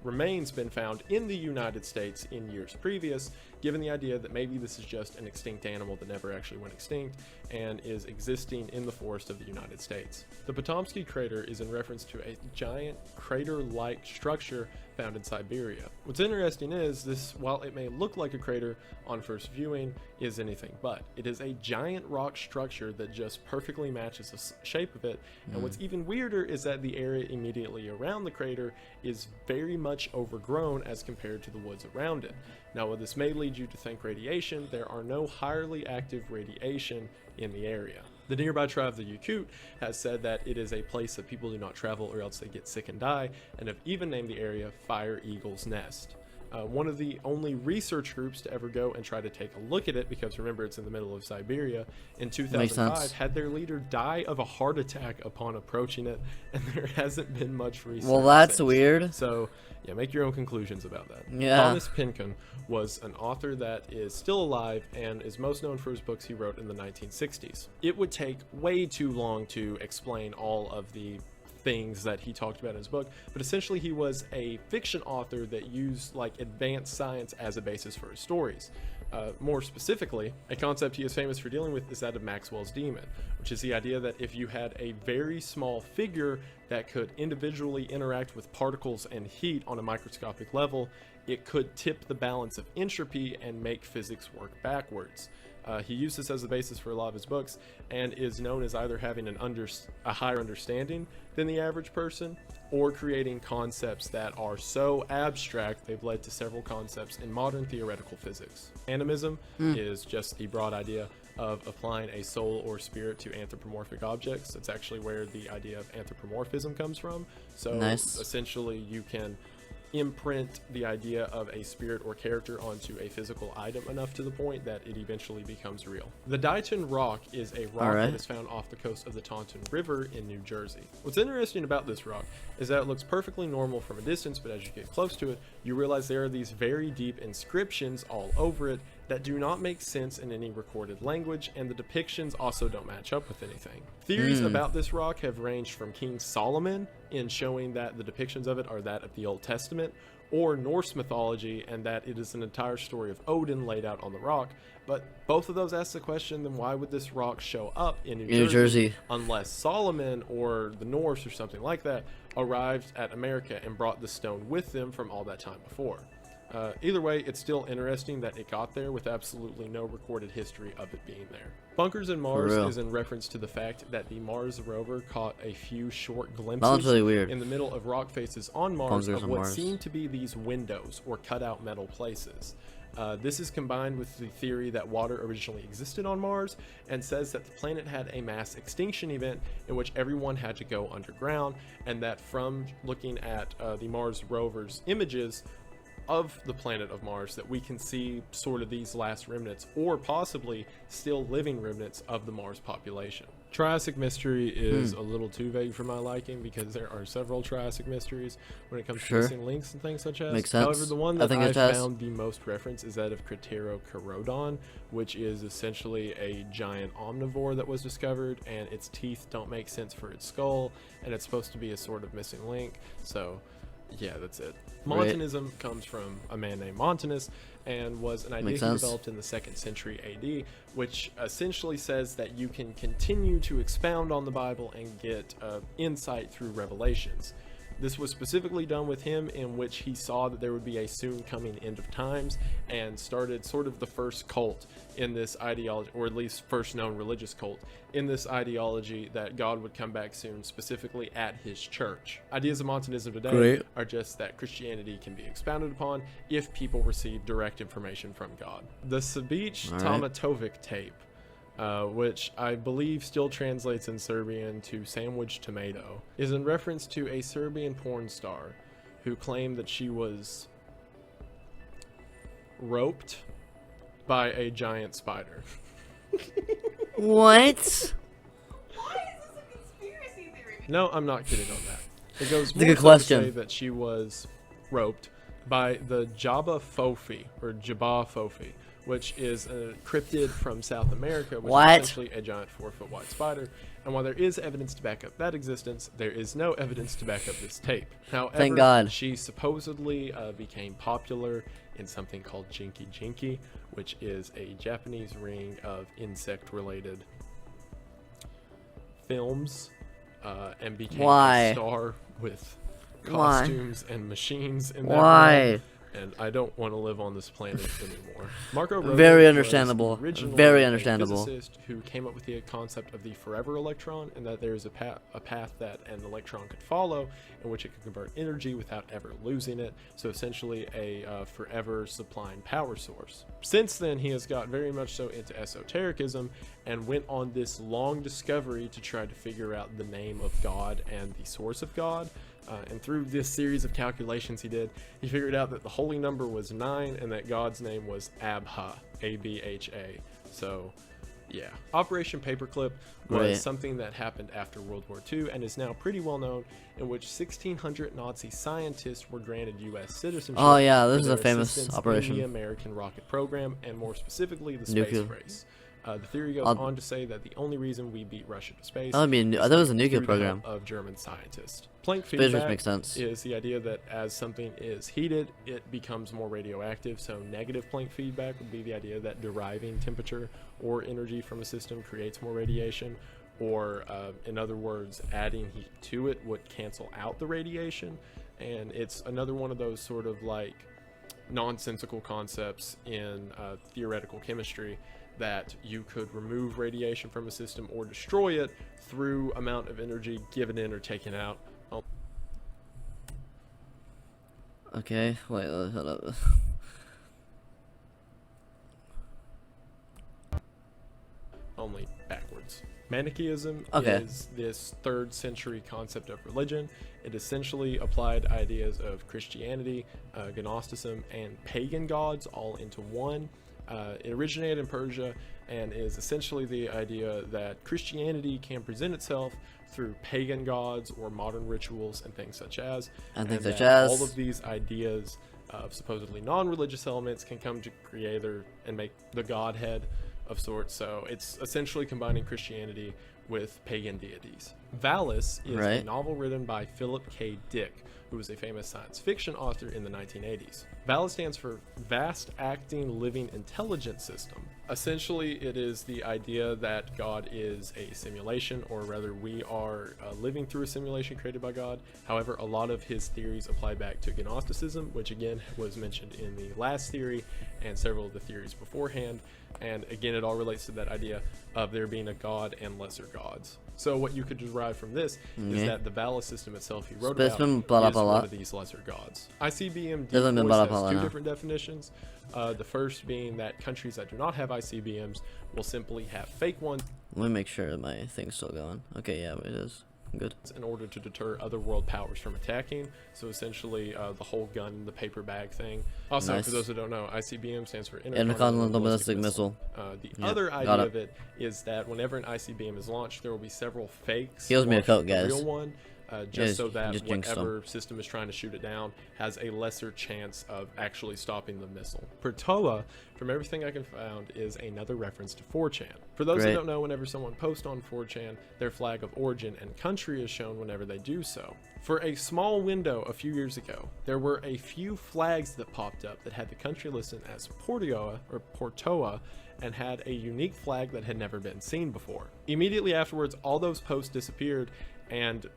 remains been found in the United States in years previous, given the idea that maybe this is just an extinct animal that never actually went extinct and is existing in the forest of the United States. The Potomsky crater is in reference to a giant crater-like structure found in Siberia. What's interesting is this, while it may look like a crater on first viewing, is anything but. It is a giant rock structure that just perfectly matches the shape of it, and what's even weirder is that the area immediately around the crater is very much overgrown as compared to the woods around it. Now, while this may lead you to think radiation, there are no highly active radiation in the area. The nearby tribe of the Yakut has said that it is a place that people do not travel or else they get sick and die, and have even named the area Fire Eagle's Nest. One of the only research groups to ever go and try to take a look at it, because remember it's in the middle of Siberia, in 2005 had their leader die of a heart attack upon approaching it, and there hasn't been much research. Well, that's since. weird. So yeah, make your own conclusions about that. Yeah. Thomas Pynchon was an author that is still alive and is most known for his books he wrote in the 1960s. It would take way too long to explain all of the things that he talked about in his book, but essentially he was a fiction author that used like advanced science as a basis for his stories. More specifically, a concept he is famous for dealing with is that of Maxwell's demon, which is the idea that if you had a very small figure that could individually interact with particles and heat on a microscopic level, it could tip the balance of entropy and make physics work backwards. He used this as the basis for a lot of his books, and is known as either having a higher understanding than the average person, or creating concepts that are so abstract they've led to several concepts in modern theoretical physics. Animism is just the broad idea of applying a soul or spirit to anthropomorphic objects. That's actually where the idea of anthropomorphism comes from. So essentially you can imprint the idea of a spirit or character onto a physical item enough to the point that it eventually becomes real. The Dighton Rock is a rock that is found off the coast of the Taunton River in New Jersey. What's interesting about this rock is that it looks perfectly normal from a distance, but as you get close to it, you realize there are these very deep inscriptions all over it that do not make sense in any recorded language, and the depictions also don't match up with anything. Theories about this rock have ranged from King Solomon in showing that the depictions of it are that of the Old Testament, or Norse mythology and that it is an entire story of Odin laid out on the rock. But both of those ask the question, then why would this rock show up in New Jersey unless Solomon or the Norse or something like that arrived at America and brought the stone with them from all that time before? Either way, it's still interesting that it got there with absolutely no recorded history of it being there. Bunkers in Mars is in reference to the fact that the Mars rover caught a few short glimpses in the middle of rock faces on Mars of what seemed to be these windows or cutout metal places. This is combined with the theory that water originally existed on Mars, and says that the planet had a mass extinction event in which everyone had to go underground, and that from looking at the Mars rover's images of the planet of Mars, that we can see sort of these last remnants, or possibly still living remnants of the Mars population. Triassic Mystery is a little too vague for my liking, because there are several Triassic Mysteries when it comes to missing links and things such as. Makes sense. However, the one that I found the most reference is that of Craterochaerodon, which is essentially a giant omnivore that was discovered, and its teeth don't make sense for its skull, and it's supposed to be a sort of missing link. So yeah, that's it. Montanism comes from a man named Montanus, and was an idea he developed in the 2nd century AD, which essentially says that you can continue to expound on the Bible and get insight through revelations. This was specifically done with him, in which he saw that there would be a soon coming end of times, and started sort of the first cult in this ideology, or at least first known religious cult in this ideology, that God would come back soon, specifically at his church. Ideas of Montanism today are just that Christianity can be expounded upon if people receive direct information from God. The Sabich Tomatovic tape which I believe still translates in Serbian to sandwich tomato, is in reference to a Serbian porn star who claimed that she was roped by a giant spider. What? Why is this a conspiracy theory? No, I'm not kidding on that. It goes It's a more good so question. to say that she was roped by the Jabba Fofi, or Jabba Fofi, which is a cryptid from South America, which What? is essentially a giant 4-foot wide spider. And while there is evidence to back up that existence, there is no evidence to back up this tape. However, Thank God. she supposedly became popular in something called Jinky Jinky, which is a Japanese ring of insect-related films, and became Why? a star with Why? costumes and machines in that realm. Why? And I don't want to live on this planet anymore. Marco Rossi Very was understandable. originally Very a understandable. physicist who came up with the concept of the forever electron, and that there is a path that an electron could follow in which it could convert energy without ever losing it. So essentially a forever supplying power source. Since then, he has got very much so into esotericism and went on this long discovery to try to figure out the name of God and the source of God. And through this series of calculations he did, he figured out that the holy number was 9 and that God's name was Abha, A-B-H-A. So, yeah. Operation Paperclip was Right. something that happened after World War II and is now pretty well known, in which 1,600 Nazi scientists were granted U.S. citizenship. Oh, yeah, for this is a their famous assistance operation. in the American rocket program, and more specifically, the space Nuclear. race. The theory goes I'll- on to say that the only reason we beat Russia to space I mean, is I thought it was a nuclear through the help program. of German scientists. Planck Space race feedback makes sense. is the idea that as something is heated, it becomes more radioactive. So negative Planck feedback would be the idea that deriving temperature or energy from a system creates more radiation, or in other words, adding heat to it would cancel out the radiation. And it's another one of those sort of like nonsensical concepts in theoretical chemistry, that you could remove radiation from a system or destroy it through amount of energy given in or taken out. Okay, wait, hold up. Only backwards. Manichaeism Okay. is this 3rd century concept of religion. It essentially applied ideas of Christianity, Gnosticism, and pagan gods all into one. It originated in Persia and is essentially the idea that Christianity can present itself through pagan gods or modern rituals and things such as. And things such that as. all of these ideas of supposedly non-religious elements can come to create and make the godhead of sorts. So it's essentially combining Christianity with pagan deities. Valis is a Right. novel written by Philip K. Dick, who was a famous science fiction author in the 1980s. Valis stands for Vast Acting Living Intelligence System. Essentially, it is the idea that God is a simulation, or rather we are living through a simulation created by God. However, a lot of his theories apply back to Gnosticism, which again was mentioned in the last theory and several of the theories beforehand. And again, it all relates to that idea of there being a God and lesser gods. So what you could derive from this is Yeah. that the Valis system itself he wrote It's about been brought up is a one lot. of these lesser gods. ICBM Hasn't been D4 brought up a has lot two now. different definitions. The first being that countries that do not have ICBMs will simply have fake ones Let me make sure that my thing's still going. Okay, yeah, it is. Good. in order to deter other world powers from attacking. So essentially the whole gun in the paper bag thing. Also, Nice. for those who don't know, ICBM stands for Intercontinental Ballistic Missile. The Yeah, other got idea it. of it is that whenever an ICBM is launched, there will be several fakes. Heals me a launched Coke, with the guys. Real one, just Yeah, so that just jinxed 'em. whatever system is trying to shoot it down has a lesser chance of actually stopping the missile. Pertoa, from everything I can find, is another reference to 4chan. For those Great. who don't know, whenever someone posts on 4chan, their flag of origin and country is shown whenever they do so. For a small window a few years ago, there were a few flags that popped up that had the country listed as Portoa and had a unique flag that had never been seen before. Immediately afterwards, all those posts disappeared, and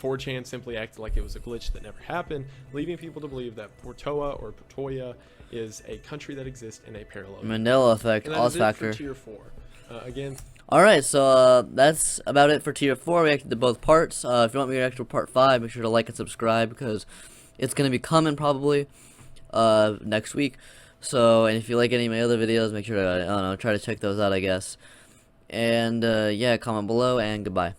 4chan simply acted like it was a glitch that never happened, leaving people to believe that Portoa or Portoya is a country that exists in a parallel universe. Mandela effect, And that Oz is it factor. for tier 4. Again, Alright, so that's about it for tier 4. We reacted to both parts. If you want me to react to part 5, make sure to like and subscribe, because it's going to be coming probably next week. So, and if you like any of my other videos, make sure to, I don't know, try to check those out, I guess. And yeah, comment below, and goodbye.